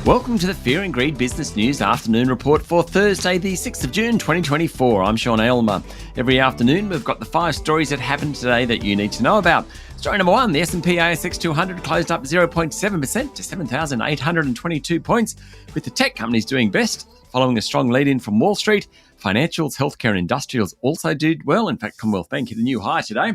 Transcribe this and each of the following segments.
Welcome to the Fear and Greed Business News Afternoon Report for Thursday, the 6th of June, 2024. I'm Sean Aylmer. Every afternoon, we've got the 5 stories that happened today that you need to know about. Story number 1, the S&P ASX 200 closed up 0.7% to 7,822 points, with the tech companies doing best, following a strong lead-in from Wall Street. Financials, healthcare and industrials also did well. In fact, Commonwealth Bank hit a new high today.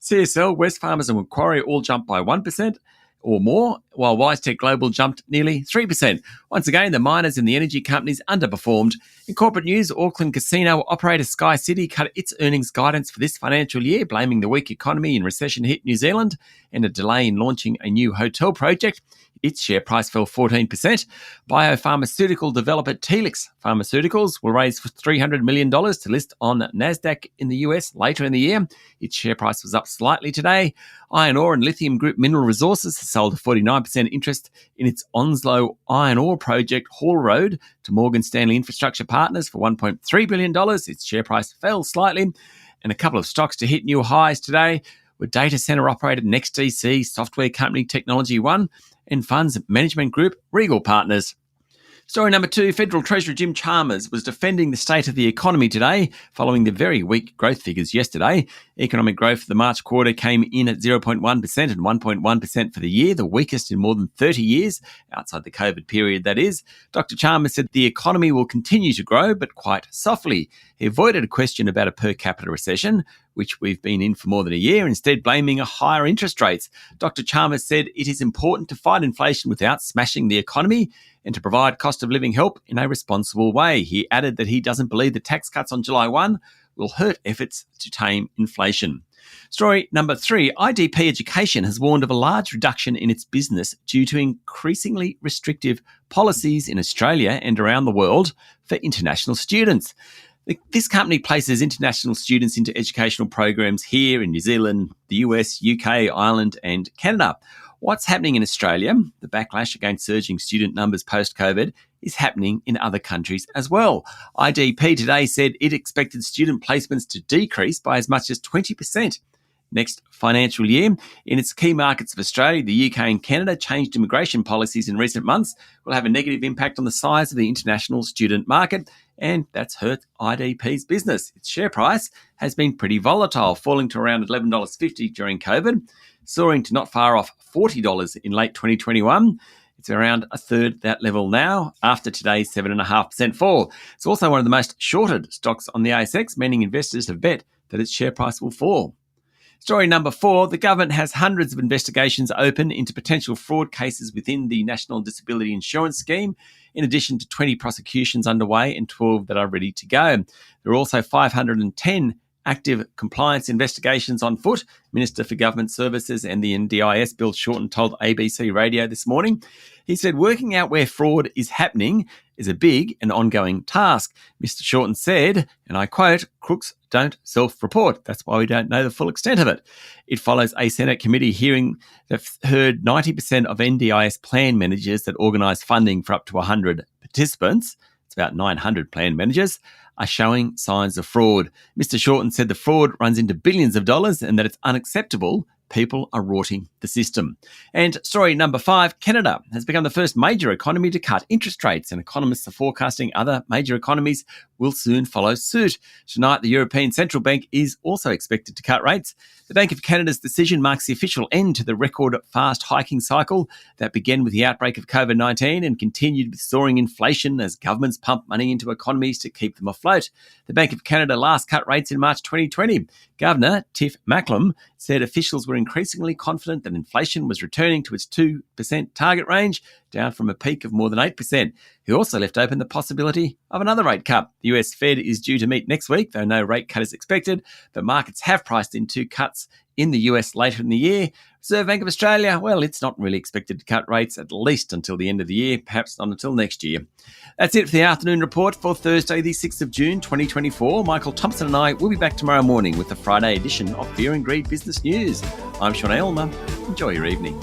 CSL, Wesfarmers and Macquarie all jumped by 1%. Or more, while WiseTech Global jumped nearly 3%. Once again, the miners and the energy companies underperformed. In corporate news, Auckland casino operator Sky City cut its earnings guidance for this financial year, blaming the weak economy and recession-hit New Zealand and a delay in launching a new hotel project. Its share price fell 14%. Biopharmaceutical developer Telix Pharmaceuticals will raise $300 million to list on NASDAQ in the US later in the year. Its share price was up slightly today. Iron ore and lithium group Mineral Resources has sold a 49% interest in its Onslow iron ore project Hall Road to Morgan Stanley Infrastructure Partners for $1.3 billion. Its share price fell slightly. And a couple of stocks to hit new highs today were data center operator NextDC, software company Technology One, and funds management group Regal Partners. Story number 2, Federal Treasurer Jim Chalmers was defending the state of the economy today following the very weak growth figures yesterday. Economic growth for the March quarter came in at 0.1% and 1.1% for the year, the weakest in more than 30 years, outside the COVID period that is. Dr. Chalmers said the economy will continue to grow, but quite softly. He avoided a question about a per capita recession, which we've been in for more than a year, instead blaming a higher interest rates. Dr. Chalmers said it is important to fight inflation without smashing the economy and to provide cost of living help in a responsible way. He added that he doesn't believe the tax cuts on July 1 will hurt efforts to tame inflation. Story number 3, IDP Education has warned of a large reduction in its business due to increasingly restrictive policies in Australia and around the world for international students. This company places international students into educational programs here in New Zealand, the US, UK, Ireland and Canada. What's happening in Australia, the backlash against surging student numbers post-COVID, is happening in other countries as well. IDP today said it expected student placements to decrease by as much as 20% next financial year. In its key markets of Australia, the UK and Canada, changed immigration policies in recent months will have a negative impact on the size of the international student market, and that's hurt IDP's business. Its share price has been pretty volatile, falling to around $11.50 during COVID, soaring to not far off $40 in late 2021. It's around a third that level now after today's 7.5% fall. It's also one of the most shorted stocks on the ASX, meaning investors have bet that its share price will fall. Story number 4, the government has hundreds of investigations open into potential fraud cases within the National Disability Insurance Scheme, in addition to 20 prosecutions underway and 12 that are ready to go. There are also 510 active compliance investigations on foot. Minister for Government Services and the NDIS, Bill Shorten, told ABC Radio this morning. He said working out where fraud is happening is a big and ongoing task. Mr. Shorten said, and I quote, "Crooks don't self-report. That's why we don't know the full extent of it." It follows a Senate committee hearing that heard 90% of NDIS plan managers that organise funding for up to 100 participants, it's about 900 plan managers, are showing signs of fraud. Mr. Shorten said the fraud runs into billions of dollars and that it's unacceptable. People are rorting the system. And story number 5, Canada has become the first major economy to cut interest rates, and economists are forecasting other major economies will soon follow suit. Tonight, the European Central Bank is also expected to cut rates. The Bank of Canada's decision marks the official end to the record fast hiking cycle that began with the outbreak of COVID-19 and continued with soaring inflation as governments pump money into economies to keep them afloat. The Bank of Canada last cut rates in March 2020. Governor Tiff Macklem said officials were increasingly confident that inflation was returning to its 2% target range, down from a peak of more than 8%. He also left open the possibility of another rate cut. The US Fed is due to meet next week, though no rate cut is expected, but markets have priced in 2 cuts in the US later in the year. Reserve Bank of Australia, well, it's not really expected to cut rates at least until the end of the year, perhaps not until next year. That's it for the afternoon report for Thursday, the 6th of June, 2024. Michael Thompson and I will be back tomorrow morning with the Friday edition of Fear and Greed Business News. I'm Sean Aylmer. Enjoy your evening.